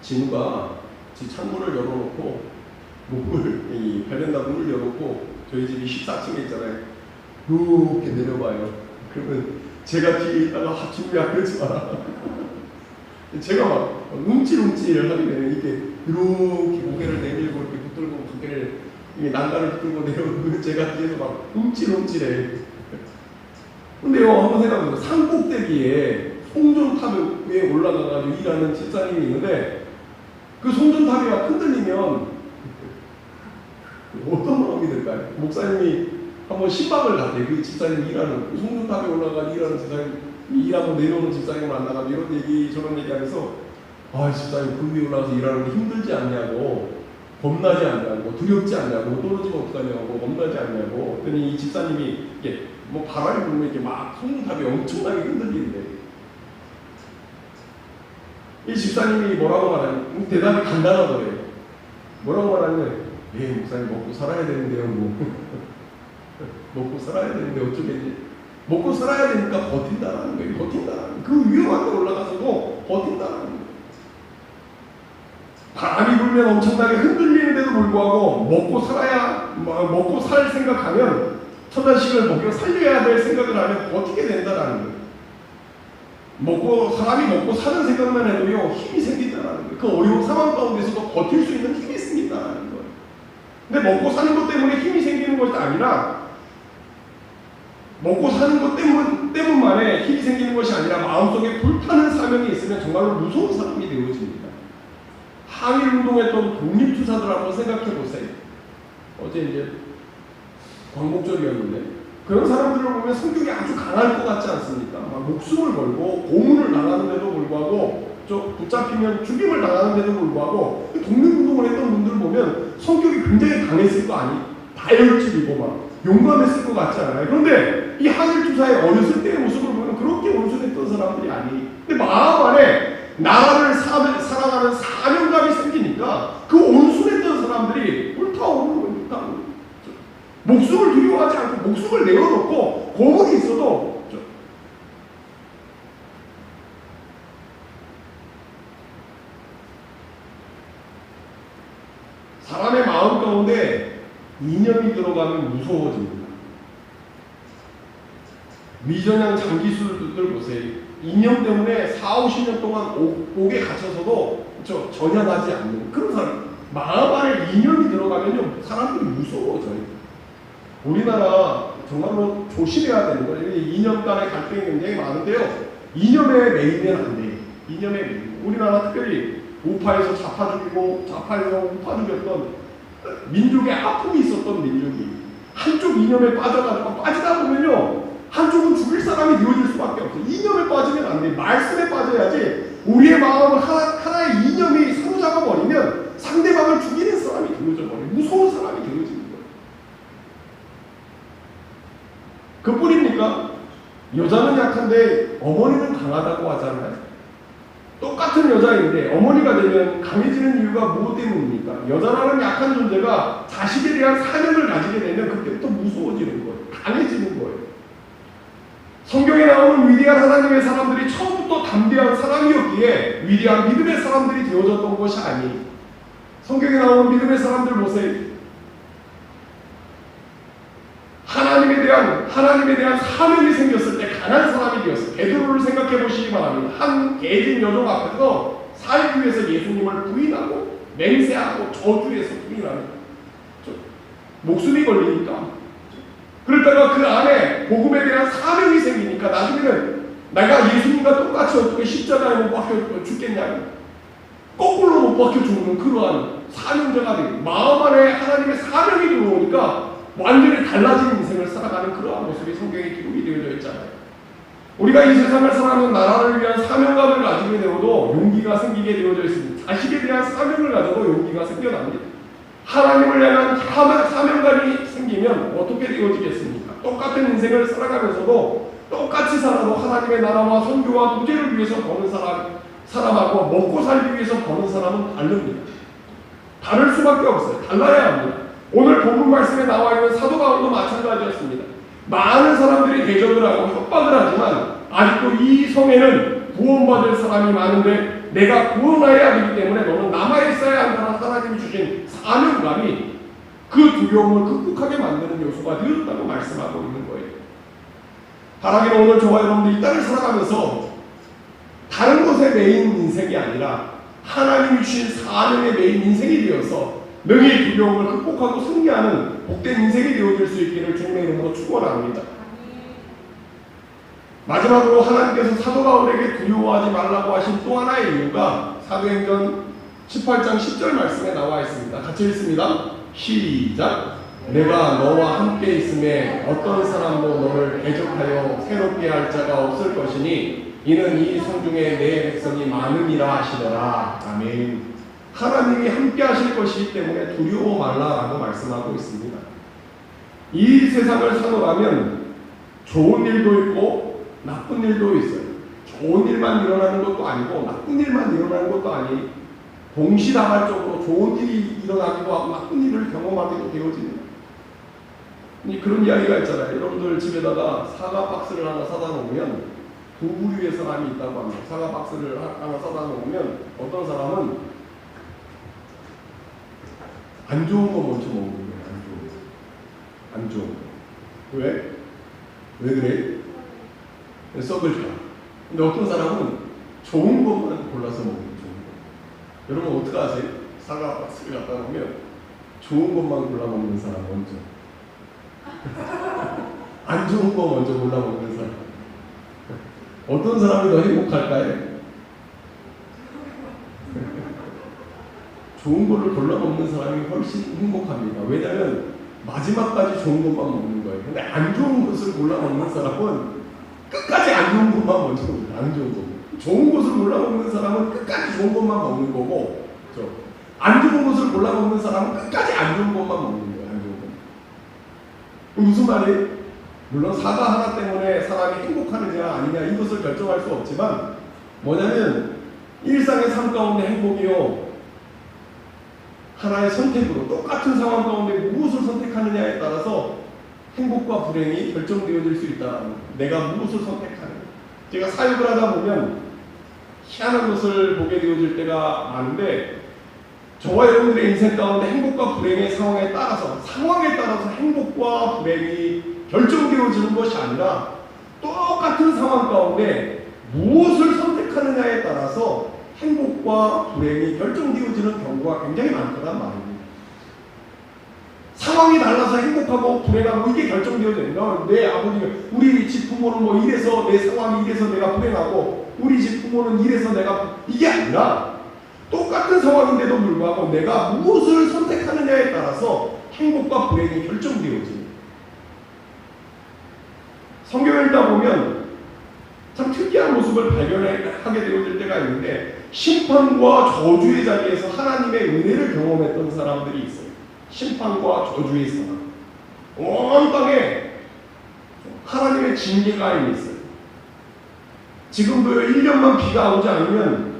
진우가 집 창문을 열어놓고 이 베란다 문을 열어놓고 저희 집이 14층에 있잖아요. 이렇게 내려봐요. 그러면 제가 뒤에 있다가 진우야 그러지 마라. 제가 막 움찔움찔 하게 되면 이렇게 고개를 내밀고 이렇게 붙들고 고개를 난간을 붙들고 내려오면 제가 뒤에서 막 움찔움찔해. 근데요, 한번 생각해보세요. 산꼭대기에 송전탑 위에 올라가가지고 일하는 집사님이 있는데 그 송전탑이 막 흔들리면 어떤 마음이 들까요? 목사님이 한번 신방을 갔대요. 그 집사님이 일하는 그 송전탑에 올라가 일하는 집사님 일하고 내려오는 집사님을 만나가지고 이런 얘기 저런 얘기하면서 아 집사님 그 위에 올라가서 일하는 게 힘들지 않냐고, 겁나지 않냐고, 두렵지 않냐고, 떨어지면 어떡하냐고, 겁나지 않냐고. 그랬더니 이 집사님이 이게 뭐 바람이 불면 이렇게 막 송탑이 엄청나게 흔들리는데 이 집사님이 뭐라고 말하냐면 대답이 간단하더래요. 뭐라고 말하냐면 예 목사님 먹고 살아야 되는데요 뭐 먹고 살아야 되는데 어쩌겠니. 먹고 살아야 되니까 버틴다라는 거예요. 버틴다라는 거예요. 그 위험한 데 올라가서도 버틴다라는 거예요. 바람이 불면 엄청나게 흔들리는데도 불구하고 먹고 살아야, 먹고 살 생각하면, 처자식을 먹여 살려야 될 생각을 하면 버티게 된다라는 거예요. 사람이 먹고 사는 생각만 해도요, 힘이 생긴다라는 거예요. 그 어려운 상황 가운데서도 버틸 수 있는 힘이 생긴다라는 거예요. 근데 먹고 사는 것 때문에 힘이 생기는 것이 아니라, 먹고 사는 것 때문만에 힘이 생기는 것이 아니라 마음속에 불타는 사명이 있으면 정말로 무서운 사람이 되어집니다. 항일운동했던 독립투사들 한번 생각해 보세요. 어제 이제 광복절이었는데 그런 사람들을 보면 성격이 아주 강할 것 같지 않습니까? 막 목숨을 걸고 고문을 당하는데도 불구하고 붙잡히면 죽임을 당하는데도 불구하고 독립운동을 했던 분들을 보면 성격이 굉장히 강했을 거 아니? 다혈질이고 막 용감했을 것 같지 않아요? 그런데 이 항일투사의 어렸을 때의 모습을 보면 그렇게 온순했던 사람들이 아니. 근데 마음 안에 나라를 사랑하는 사명감이 생기니까 그 온순했던 사람들이 불타오르는 거예요. 목숨을 두려워하지 않고 목숨을 내어놓고 고문이 있어도 사람의 마음 가운데 이념이 들어가면 무서워집니다. 미전향 장기술들 보세요. 이념 때문에 40-50년 동안 옥에 갇혀서도 전향하지 않는 그런 사람. 마음 안에 이념이 들어가면요 사람들이 무서워져요. 우리나라 정말로 조심해야 되는 거예요. 이념 간의 갈등이 굉장히 많은데요. 이념에 매이면 안 돼요. 이념에 매이면. 우리나라 특별히 우파에서 좌파 죽이고 좌파에서 우파 죽였던 민족의 아픔이 있었던 민족이 한쪽 이념에 빠지다 보면요 한쪽은 죽일 사람이 되어질 수밖에 없어요. 이념에 빠지면 안 돼. 말씀에 빠져야지. 우리의 마음을 하나의 이념이 사로잡아 버리면 상대방을 죽이는 사람이 되어져 버려요. 무서운 사람이 되어지는 거예요. 그뿐입니까? 여자는 약한데 어머니는 강하다고 하잖아요. 똑같은 여자인데 어머니가 되면 강해지는 이유가 무엇 때문입니까? 여자라는 약한 존재가 자식에 대한 사명을 가지게 되면 그때부터 무서워지는 거예요. 강해지는 거예요. 성경에 나오는 위대한 하나님의 사람들이 처음부터 담대한 사람이었기에 위대한 믿음의 사람들이 되어졌던 것이 아니. 성경에 나오는 믿음의 사람들 보세요. 하나님에 대한 사명이 생겼을 때 강한 사람이 되었어요. 베드로를 생각해 보시기 바랍니다. 한 개진 여종 앞에서 살기 위해서 예수님을 부인하고 맹세하고 저주해서 부인하는 목숨이 걸리니까. 그러다가 그 안에 복음에 대한 사명이 생기니까 나중에는 내가 예수님과 똑같이 어떻게 십자가에 못 박혀 죽겠냐고 거꾸로 못 박혀 죽는 그러한 사명자가 되고 마음 안에 하나님의 사명이 들어오니까 완전히 달라진 인생을 살아가는 그러한 모습이 성경에 기록이 되어져 있잖아요. 우리가 이 세상을 살아가는 나라를 위한 사명감을 가지게 되어도 용기가 생기게 되어져 있습니다. 자식에 대한 사명을 가져도 용기가 생겨납니다. 하나님을 향한 사명감이 생기면 어떻게 되어지겠습니까? 똑같은 인생을 살아가면서도 똑같이 살아도 하나님의 나라와 선교와 구제를 위해서 버는 사람하고 먹고 살기 위해서 버는 사람은 다릅니다. 다를 수밖에 없어요. 달라야 합니다. 오늘 본문 말씀에 나와 있는 사도 바울도 마찬가지였습니다. 많은 사람들이 대적을 하고 협박을 하지만 아직도 이 성에는 구원받을 사람이 많은데 내가 구원하여야 하기 때문에 너는 남아있어야 한다는 하나님이 주신 사명감이 그 두려움을 극복하게 만드는 요소가 되었다고 말씀하고 있는 거예요. 바라기는 오늘 저와 여러분들 이 땅을 살아가면서 다른 것에 매인 인생이 아니라 하나님이 주신 사명에 매인 인생이 되어서 능히 두려움을 극복하고 승리하는 복된 인생이 되어질 수 있기를 주님의 이름으로 축원합니다. 마지막으로 하나님께서 사도 바울에게 두려워하지 말라고 하신 또 하나의 이유가 사도행전 18장 10절 말씀에 나와 있습니다. 같이 읽습니다. 시작. 내가 너와 함께 있음에 어떤 사람도 너를 대적하여 새롭게 할 자가 없을 것이니 이는 이 성중에 내 백성이 많음이라 하시더라. 아멘. 하나님이 함께 하실 것이기 때문에 두려워 말라라고 말씀하고 있습니다. 이 세상을 살아가면 좋은 일도 있고 나쁜 일도 있어요. 좋은 일만 일어나는 것도 아니고 나쁜 일만 일어나는 것도 아니 동시다발적으로 좋은 일이 일어나기도 하고 나쁜 일을 경험하기도 되어집니다. 그런 이야기가 있잖아요. 여러분들 집에다가 사과 박스를 하나 사다 놓으면 두 부류의 사람이 있다고 합니다. 사과 박스를 하나 사다 놓으면 어떤 사람은 안 좋은 거 먼저 먹는 거예요. 안 좋은 거. 왜? 왜 그래? 썩을까? 근데 어떤 사람은 좋은 것만 골라서 먹는 거예요. 여러분 어떻게 아세요? 사과 박스를 갖다 놓으면 좋은 것만 골라 먹는 사람 먼저. 안 좋은 거 먼저 골라 먹는 사람. 어떤 사람이 더 행복할까요? 좋은 거를 골라 먹는 사람이 훨씬 행복합니다. 왜냐하면 마지막까지 좋은 것만 먹는 거예요. 근데 안 좋은 것을 골라 먹는 사람은 끝까지 안 좋은 것만 먼저 먹어요. 안 좋은 거. 좋은 것을 골라 먹는 사람은 끝까지 좋은 것만 먹는 거고, 그렇죠? 안 좋은 것을 골라 먹는 사람은 끝까지 안 좋은 것만 먹는 거예요. 안 좋은 거. 무슨 말이에요? 물론 사과 하나 때문에 사람이 행복하느냐 아니냐 이것을 결정할 수 없지만 뭐냐면 일상의 삶 가운데 행복이요 하나의 선택으로 똑같은 상황 가운데 무엇을 선택하느냐에 따라서 행복과 불행이 결정되어질 수 있다. 내가 무엇을 선택하느냐. 제가 사역을 하다 보면 희한한 것을 보게 되어질 때가 많은데 저와 여러분들의 인생 가운데 행복과 불행의 상황에 따라서 행복과 불행이 결정되어지는 것이 아니라 똑같은 상황 가운데 무엇을 선택하느냐에 따라서 행복과 불행이 결정되어지는 경우가 굉장히 많다는 말입니다. 상황이 달라서 행복하고 불행하고 이게 결정되어져요. 내 아버지가 우리 집 부모는 뭐 이래서 내 상황이 이래서 내가 불행하고 우리 집 부모는 이래서 내가 이게 아니라 똑같은 상황인데도 불구하고 내가 무엇을 선택하느냐에 따라서 행복과 불행이 결정되어집니다. 성경을 읽다 보면 참 특이한 모습을 발견하게 되어질 때가 있는데 심판과 저주의 자리에서 하나님의 은혜를 경험했던 사람들이 있어요. 심판과 저주의 사람. 온 땅에 하나님의 징계가 있어요. 지금도 1년만 비가 오지 않으면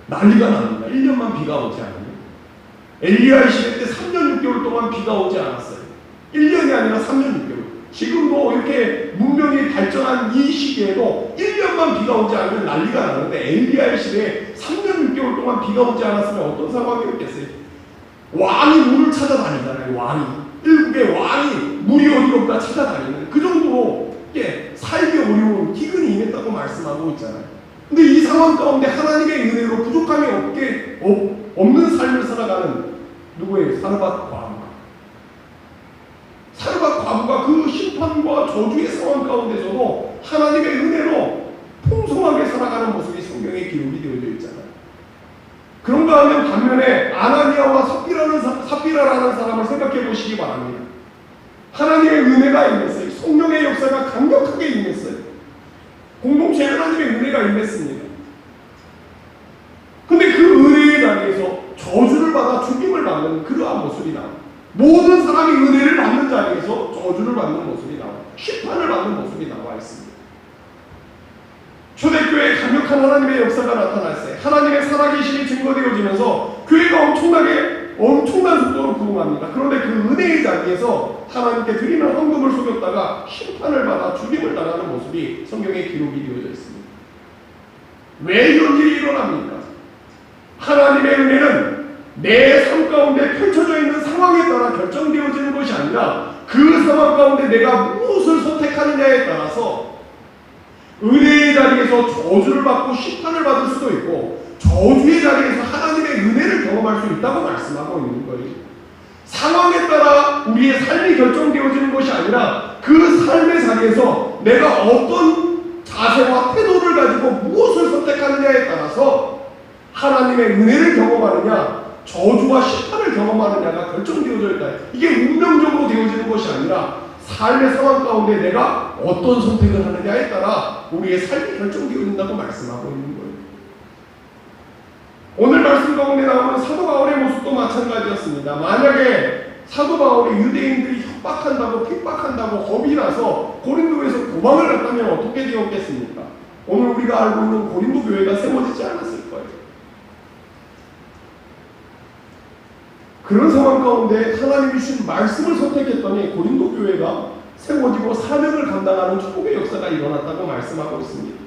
난리가 납니다. 1년만 비가 오지 않으면. 엘리야의 시대 때 3년 6개월 동안 비가 오지 않았어요. 1년이 아니라 3년 6개월. 지금도 이렇게 문명이 발전한 이 시기에도 1년만 비가 오지 않으면 난리가 나는데 엘리야의 시대에 3년 6개월 동안 비가 오지 않았으면 어떤 상황이었겠어요? 왕이 물을 찾아다니잖아요. 왕이. 일국의 왕이 물이 어디 없다 찾아다니는 그 정도로 살기 어려운 기근이 임했다고 말씀하고 있잖아요. 근데 이 상황 가운데 하나님의 은혜로 부족함이 없는 삶을 살아가는 누구예요? 사르밧 과부가. 사르밧 과부가 그 심판과 저주의 상황 가운데서도 하나님의 은혜로 풍성하게 살아가는 모습이 성경에 기록이 되어져 있잖아요. 그런가 하면 반면에 아나니아와 삽비라라는 사람을 생각해 보시기 바랍니다. 하나님의 은혜가 임했어요. 성령의 역사가 강력하게 임했어요. 공동체에 하나님의 은혜가 임했습니다. 근데 그 은혜의 자리에서 저주를 받아 죽임을 받는 그러한 모습이 나와요. 모든 사람이 은혜를 받는 자리에서 저주를 받는 모습이 나와요. 심판을 받는 모습이 나와 있습니다. 초대교회에 강력한 하나님의 역사가 나타났어요. 하나님의 살아계심이 증거되어지면서 교회가 엄청난 속도로 부흥합니다. 그런데 그 은혜의 자리에서 하나님께 드리는 헌금을 속였다가 심판을 받아 죽임을 당하는 모습이 성경에 기록이 되어져 있습니다. 왜 이런 일이 일어납니까? 하나님의 은혜는 내 삶 가운데 펼쳐져 있는 상황에 따라 결정되어지는 것이 아니라 그 상황 가운데 내가 무엇을 선택하느냐에 따라서 은혜의 자리에서 저주를 받고 심판을 받을 수도 있고 저주의 자리에서 하나님의 은혜를 경험할 수 있다고 말씀하고 있는 거예요. 상황에 따라 우리의 삶이 결정되어지는 것이 아니라 그 삶의 자리에서 내가 어떤 자세와 태도를 가지고 무엇을 선택하느냐에 따라서 하나님의 은혜를 경험하느냐 저주와 심판을 경험하느냐가 결정되어져 있다. 이게 운명적으로 되어지는 것이 아니라 삶의 상황 가운데 내가 어떤 선택을 하느냐에 따라 우리의 삶이 결정되어진다고 말씀하고 있는 거예요. 오늘 말씀 가운데 나오는 사도 바울의 모습도 마찬가지였습니다. 만약에 사도 바울이 유대인들이 협박한다고 핍박한다고 겁이 나서 고린도에서 도망을 갔다면 어떻게 되었겠습니까? 오늘 우리가 알고 있는 고린도 교회가 세워지지 않았을 거예요. 그런 상황 가운데 하나님이 주신 말씀을 선택했더니 고린도 교회가 세워지고 사명을 감당하는 축복의 역사가 일어났다고 말씀하고 있습니다.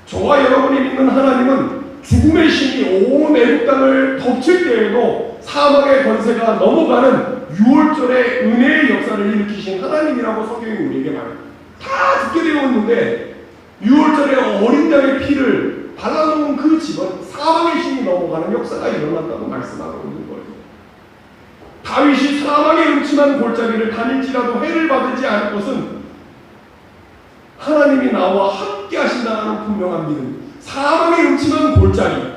저와 여러분이 믿는 하나님은 죽음의 신이 온 애국 땅을 덮칠 때에도 사망의 권세가 넘어가는 6월절의 은혜의 역사를 일으키신 하나님이라고 성경이 우리에게 말합니다. 다 죽게 되어 있는데 6월절에 어린 양의 피를 발라놓은 그 집은 사망의 신이 넘어가는 역사가 일어났다고 말씀하고 있는 거예요. 다윗이 사망의 음침한 골짜기를 다닐지라도 해를 받지 않을 것은 하나님이 나와 함께 하신다는 분명한 믿음. 사망의 음침한 골짜기,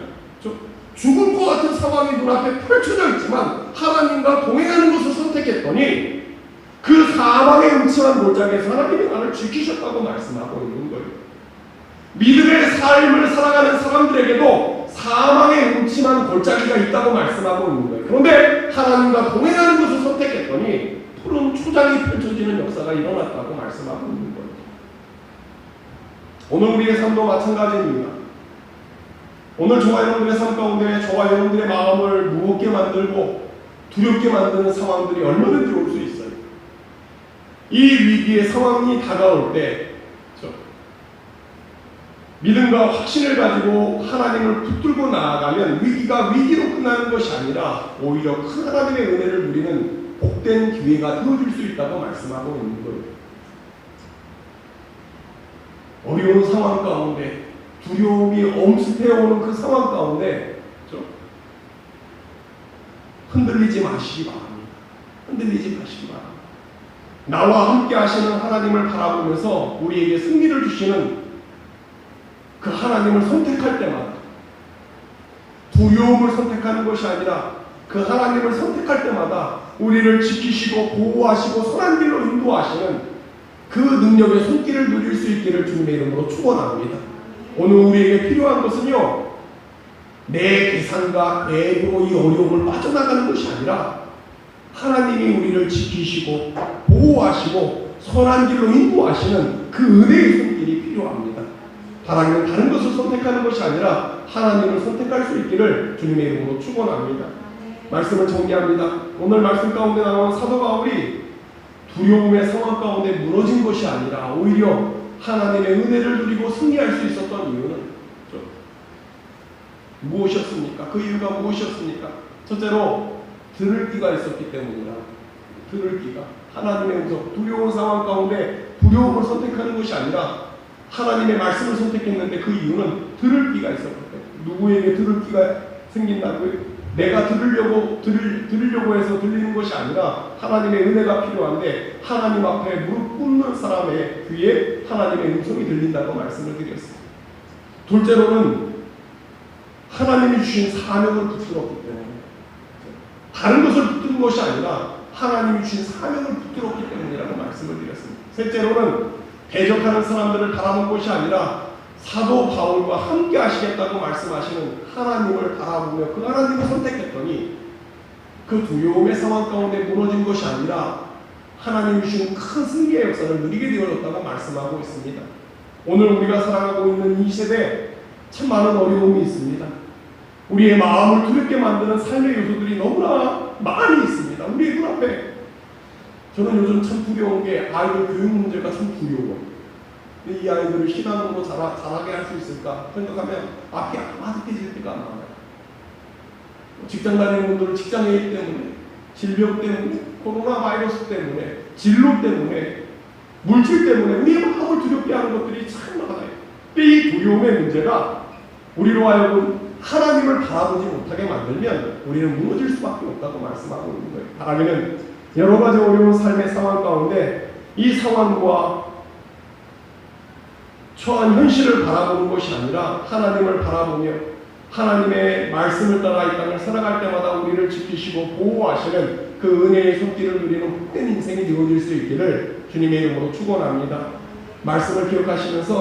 죽을 것 같은 상황이 눈앞에 펼쳐져 있지만 하나님과 동행하는 것을 선택했더니 그 사망의 음침한 골짜기에서 하나님이 나를 지키셨다고 말씀하고 있는 거예요. 믿음의 삶을 살아가는 사람들에게도 사망의 음침한 골짜기가 있다고 말씀하고 있는 거예요. 그런데 하나님과 동행하는 것을 선택했더니 푸른 초장이 펼쳐지는 역사가 일어났다고 말씀하고 있는 거예요. 오늘 우리의 삶도 마찬가지입니다. 오늘 저와 여러분들의 삶 가운데 저와 여러분들의 마음을 무겁게 만들고 두렵게 만드는 상황들이 얼마든지 올 수 있어요. 이 위기의 상황이 다가올 때 믿음과 확신을 가지고 하나님을 붙들고 나아가면 위기가 위기로 끝나는 것이 아니라 오히려 큰 하나님의 은혜를 누리는 복된 기회가 되어질 수 있다고 말씀하고 있는 거예요. 어려운 상황 가운데 두려움이 엄습해오는 그 상황 가운데 흔들리지 마시기 바랍니다. 흔들리지 마시기 바랍니다. 나와 함께 하시는 하나님을 바라보면서 우리에게 승리를 주시는 그 하나님을 선택할 때마다 두려움을 선택하는 것이 아니라 그 하나님을 선택할 때마다 우리를 지키시고 보호하시고 선한 길로 인도하시는 그 능력의 손길을 누릴 수 있기를 주님의 이름으로 축원합니다. 오늘 우리에게 필요한 것은요, 내 계산과 계획으로 이 어려움을 빠져나가는 것이 아니라 하나님이 우리를 지키시고 보호하시고 선한 길로 인도하시는 그 은혜의 손길이 필요합니다. 하나님은 다른 것을 선택하는 것이 아니라 하나님을 선택할 수 있기를 주님의 이름으로 축원합니다. 말씀을 정리합니다. 오늘 말씀 가운데 나온 사도 바울이 두려움의 상황 가운데 무너진 것이 아니라 오히려 하나님의 은혜를 누리고 승리할 수 있었던 이유는 무엇이었습니까? 그 이유가 무엇이었습니까? 첫째로 들을 귀가 있었기 때문이라. 들을 귀가, 하나님의 음성, 두려운 상황 가운데 두려움을 선택하는 것이 아니라 하나님의 말씀을 선택했는데 그 이유는 들을 귀가 있었기 때문에. 누구에게 들을 귀가 생긴다고요? 내가 들으려고 해서 들리는 것이 아니라 하나님의 은혜가 필요한데 하나님 앞에 무릎 꿇는 사람의 귀에 하나님의 음성이 들린다고 말씀을 드렸습니다. 둘째로는 하나님이 주신 사명을 붙들었기 때문에, 다른 것을 붙드는 것이 아니라 하나님이 주신 사명을 붙들었기 때문이라고 말씀을 드렸습니다. 셋째로는 대적하는 사람들을 바라본 것이 아니라 사도 바울과 함께 하시겠다고 말씀하시는 하나님을 바라보며 그 하나님을 선택했더니 그 두려움의 상황 가운데 무너진 것이 아니라 하나님이 주신 큰 승리의 역사를 누리게 되어졌다고 말씀하고 있습니다. 오늘 우리가 살아가고 있는 이 세대에 참 많은 어려움이 있습니다. 우리의 마음을 두렵게 만드는 삶의 요소들이 너무나 많이 있습니다. 우리의 눈앞에. 저는 요즘 참 두려운 게 아이들 교육 문제가 참 두려워요. 이 아이들을 신앙으로 자라게 할 수 있을까 생각하면 앞이 아득해질 때가 많아요. 직장 다니는 분들은 직장의 일 때문에, 질병 때문에, 코로나 바이러스 때문에, 진로 때문에, 물질 때문에 우리의 마음을 두렵게 하는 것들이 참 많아요. 이 두려움의 문제가 우리로 하여금 하나님을 바라보지 못하게 만들면 우리는 무너질 수밖에 없다고 말씀하고 있는 거예요. 하나님은 여러 가지 어려운 삶의 상황 가운데 이 상황과 처한 현실을 바라보는 것이 아니라 하나님을 바라보며 하나님의 말씀을 따라 이 땅을 살아갈 때마다 우리를 지키시고 보호하시는 그 은혜의 손길을 누리는 복된 인생이 되어질 수 있기를 주님의 이름으로 축원합니다. 말씀을 기억하시면서